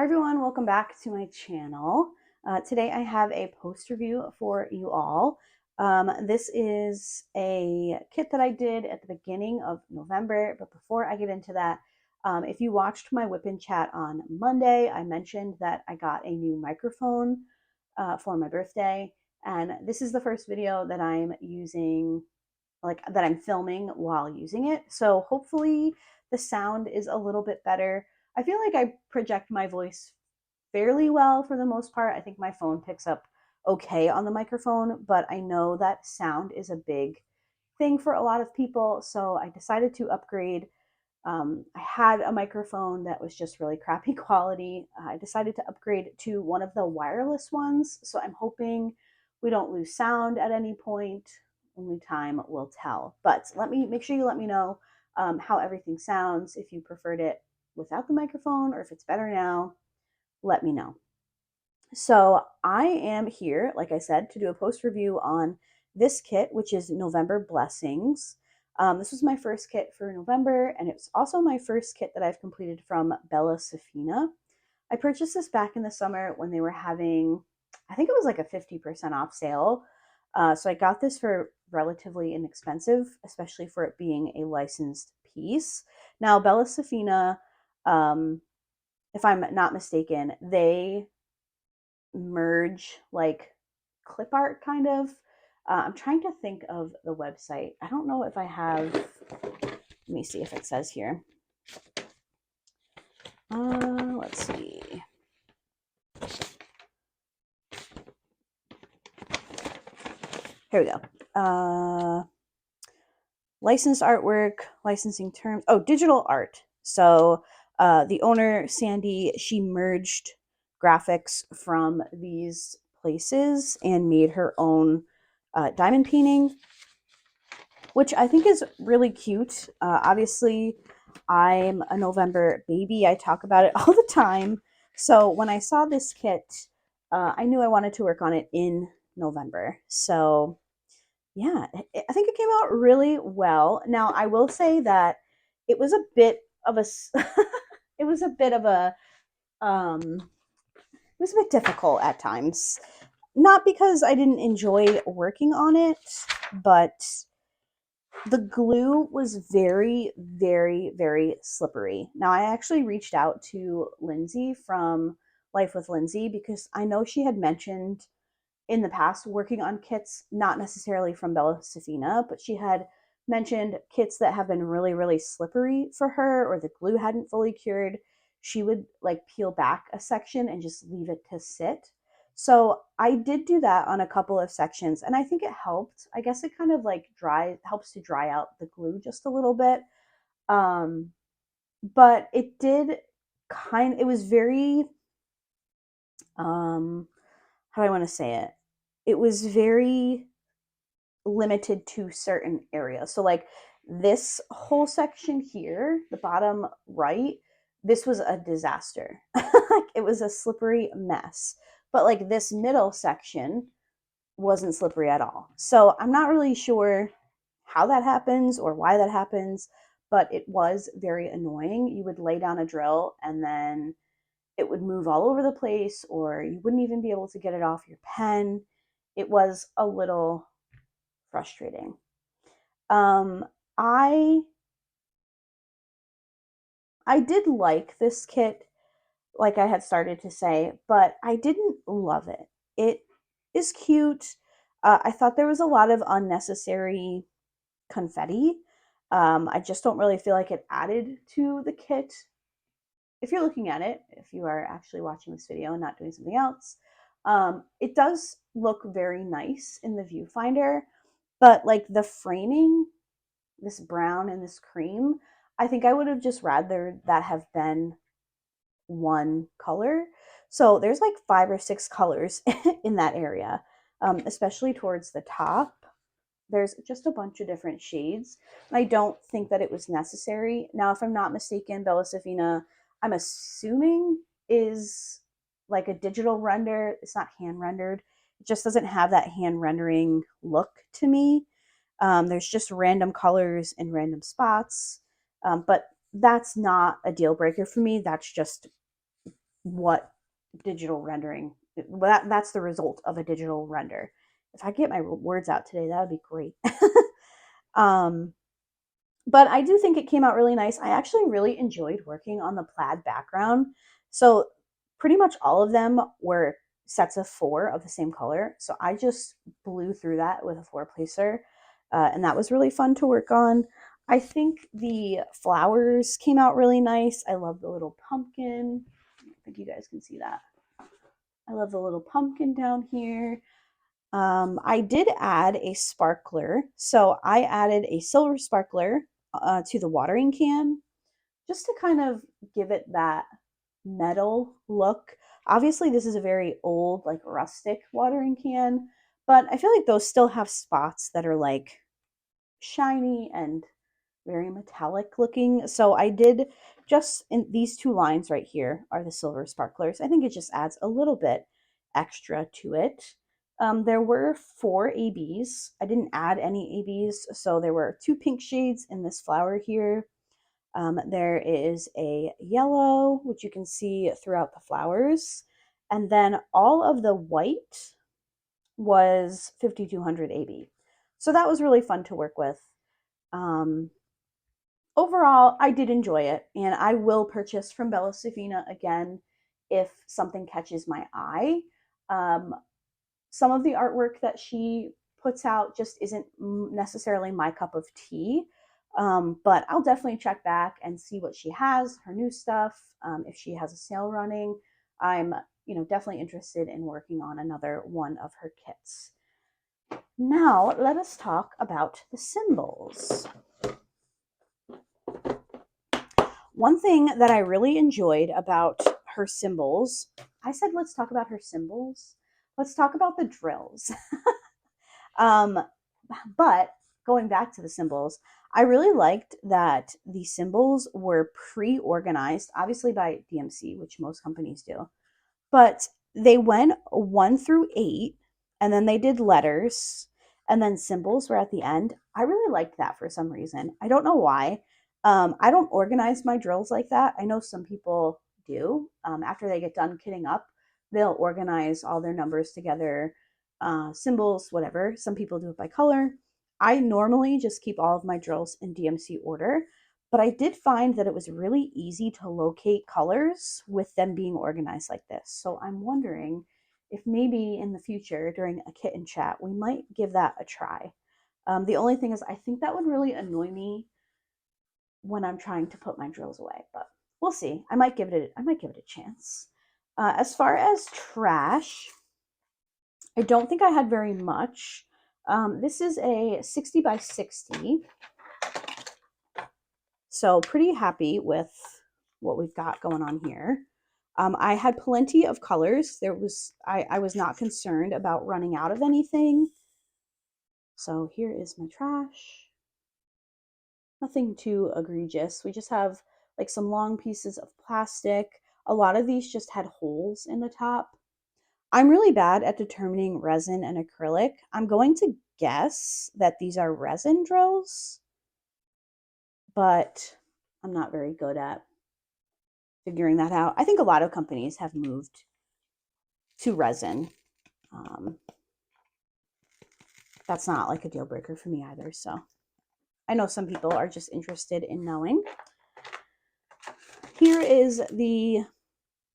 Everyone, welcome back to my channel. Today I have a post review for you all. This is a kit that I did at the beginning of November, but before I get into that, if you watched my whip-in chat on Monday, I mentioned that I got a new microphone for my birthday, and this is the first video that I'm using, that I'm filming while using it. So hopefully the sound is a little bit better. I feel like I project my voice fairly well for the most part. I think my phone picks up okay on the microphone, but I know that sound is a big thing for a lot of people. So I decided to upgrade. I had a microphone that was just really crappy quality. I decided to upgrade to one of the wireless ones. So I'm hoping we don't lose sound at any point. Only time will tell. But make sure you let me know how everything sounds, if you preferred it without the microphone or if it's better now. Let me know. So I am here, like I said, to do a post review on this kit, which is November Blessings. This was my first kit for November, and it's also my first kit that I've completed from Bella Sephina. I purchased this back in the summer when they were having, I think it was like a 50% off sale. So I got this for relatively inexpensive, especially for it being a licensed piece. Now, Bella Sephina, if I'm not mistaken, they merge like clip art kind of. I'm trying to think of the website. I don't know if I have, let me see if it says here. Let's see. Here we go. Licensed artwork, licensing terms. Oh, digital art. So the owner, Sandy, she merged graphics from these places and made her own diamond painting, which I think is really cute. Obviously, I'm a November baby. I talk about it all the time. So when I saw this kit, I knew I wanted to work on it in November. So yeah, I think it came out really well. Now, I will say that it was a bit of a, it was a bit of a, it was a bit difficult at times. Not because I didn't enjoy working on it, but the glue was very, very, very slippery. Now, I actually reached out to Lindsay from Life with Lindsay because I know she had mentioned in the past working on kits, not necessarily from Bella Sephina, but she had mentioned kits that have been really, really slippery for her or the glue hadn't fully cured. She would like peel back a section and just leave it to sit. So I did do that on a couple of sections and I think it helped. I guess it kind of like helps to dry out the glue just a little bit. Um, but it did it was very, how do I want to say it? It was very limited to certain areas. So like this whole section here, the bottom right, this was a disaster. Like it was a slippery mess. But like this middle section wasn't slippery at all. So I'm not really sure how that happens or why that happens, but it was very annoying. You would lay down a drill and then it would move all over the place, or you wouldn't even be able to get it off your pen. It was a little frustrating. Um, I I did like this kit, like I had started to say, but I didn't love it. It is cute. I thought there was a lot of unnecessary confetti. I just don't really feel like it added to the kit. If you're looking at it, if you are actually watching this video and not doing something else, it does look very nice in the viewfinder, but like the framing, this brown and this cream, I think I would have just rather that have been one color. So there's like 5 or 6 colors in that area, especially towards the top. There's just a bunch of different shades. I don't think that it was necessary. Now, if I'm not mistaken, Bella Sephina, I'm assuming, is like a digital render. It's not hand rendered. It just doesn't have that hand rendering look to me. There's just random colors in random spots, but that's not a deal breaker for me. That's just what digital rendering, that's the result of a digital render. If I get my words out today, that would be great. um, but I do think it came out really nice. I actually really enjoyed working on the plaid background. So pretty much all of them were sets of 4 of the same color. So I just blew through that with a 4 placer. And that was really fun to work on. I think the flowers came out really nice. I love the little pumpkin. I think you guys can see that. I love the little pumpkin down here. I did add a sparkler. So I added a silver sparkler to the watering can just to kind of give it that metal look. Obviously, this is a very old, like rustic watering can, but I feel like those still have spots that are like shiny and very metallic looking. So I did just in these 2 lines right here are the silver sparklers. I think it just adds a little bit extra to it. There were 4 ABs. I didn't add any ABs, so there were 2 pink shades in this flower here. There is a yellow, which you can see throughout the flowers. And then all of the white was 5200 AB. So that was really fun to work with. Um, Overall, I did enjoy it, and I will purchase from Bella Sephina again if something catches my eye. Um, some of the artwork that she puts out just isn't necessarily my cup of tea, but I'll definitely check back and see what she has, her new stuff. If she has a sale running, I'm definitely interested in working on another one of her kits. Now, let us talk about the symbols. One thing that I really enjoyed about her symbols, I said, let's talk about her symbols. Let's talk about the drills. um, but going back to the symbols, I really liked that the symbols were pre-organized, obviously by DMC, which most companies do. But they went 1 through 8, and then they did letters, and then symbols were at the end. I really liked that for some reason. I don't know why. I don't organize my drills like that. I know some people do. After they get done kitting up, they'll organize all their numbers together, symbols, whatever. Some people do it by color. I normally just keep all of my drills in DMC order, but I did find that it was really easy to locate colors with them being organized like this. So I'm wondering if maybe in the future during a kitten chat, we might give that a try. The only thing is I think that would really annoy me when I'm trying to put my drills away, but we'll see. I might give it a chance. As far as trash, I don't think I had very much. This is a 60 by 60. So pretty happy with what we've got going on here. I had plenty of colors. I was not concerned about running out of anything. So here is my trash. Nothing too egregious. We just have like some long pieces of plastic. A lot of these just had holes in the top. I'm really bad at determining resin and acrylic. I'm going to guess that these are resin drills, but I'm not very good at figuring that out. I think a lot of companies have moved to resin. Um, that's not like a deal breaker for me either. So I know some people are just interested in knowing. Here is the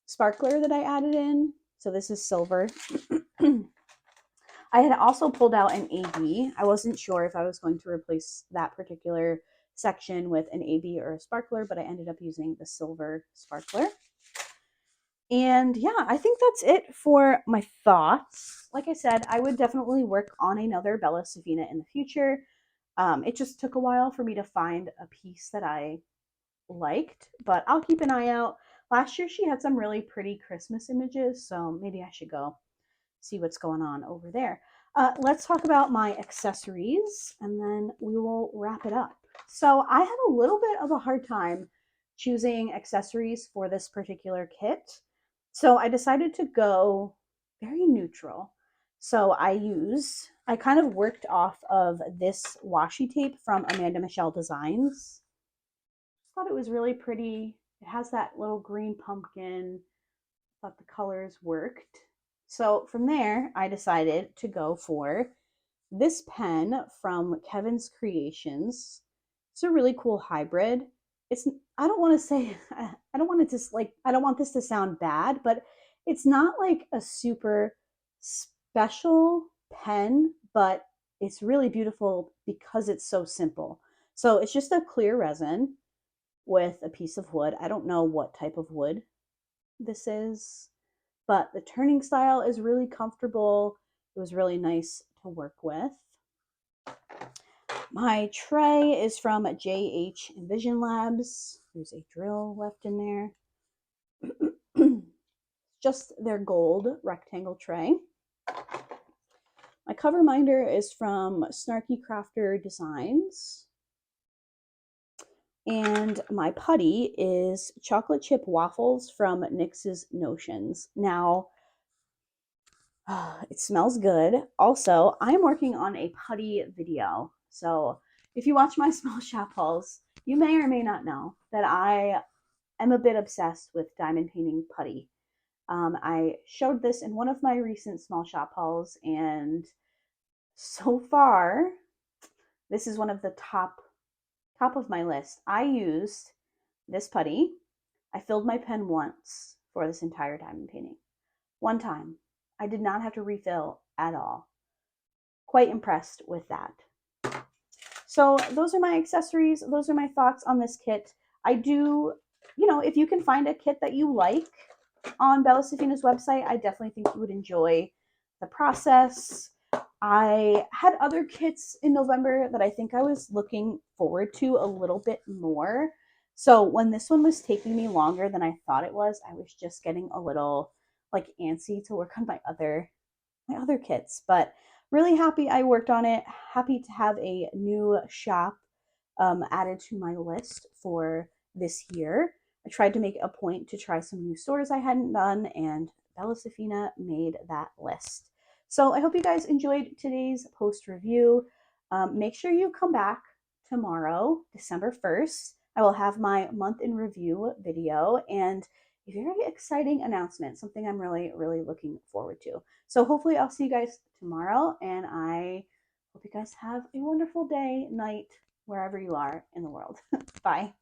sparkler that I added in. So this is silver. I had also pulled out an AB. I wasn't sure if I was going to replace that particular section with an AB or a sparkler, but I ended up using the silver sparkler. And yeah, I think that's it for my thoughts. Like I said, I would definitely work on another Bella Sephina in the future. It just took a while for me to find a piece that I liked, but I'll keep an eye out. Last year she had some really pretty Christmas images, so maybe I should go see what's going on over there. Let's talk about my accessories and then we will wrap it up. So I had a little bit of a hard time choosing accessories for this particular kit. So I decided to go very neutral. So I kind of worked off of this washi tape from Amanda Michelle Designs. Thought it was really pretty. It has that little green pumpkin. thought the colors worked. So from there, I decided to go for this pen from Kevin's Creations. It's a really cool hybrid. It's I don't want to say I don't want it to like I don't want this to sound bad, but it's not like a super special pen, but it's really beautiful because it's so simple. So it's just a clear resin with a piece of wood. I don't know what type of wood this is, but the turning style is really comfortable. It was really nice to work with. My tray is from JH Envision Labs. There's a drill left in there. Just their gold rectangle tray. My cover minder is from Snarky Crafter Designs. And my putty is chocolate chip waffles from NYX's Notions. Now, it smells good. Also, I'm working on a putty video. So if you watch my small shop hauls, you may or may not know that I am a bit obsessed with diamond painting putty. I showed this in one of my recent small shop hauls, and so far, this is one of the top of my list. I used this putty. I filled my pen once for this entire diamond painting. One time. I did not have to refill at all. Quite impressed with that. So those are my accessories. Those are my thoughts on this kit. I do, if you can find a kit that you like on Bella Sephina's website, I definitely think you would enjoy the process. I had other kits in November that I think I was looking forward to a little bit more. So when this one was taking me longer than I thought it was, I was just getting a little like antsy to work on my other kits. But really happy I worked on it. Happy to have a new shop added to my list for this year. I tried to make a point to try some new stores I hadn't done, and Bella Sephina made that list. So I hope you guys enjoyed today's post review. Make sure you come back tomorrow, December 1st. I will have my month in review video and a very exciting announcement, something I'm really, really looking forward to. So hopefully I'll see you guys tomorrow, and I hope you guys have a wonderful day, night, wherever you are in the world. Bye.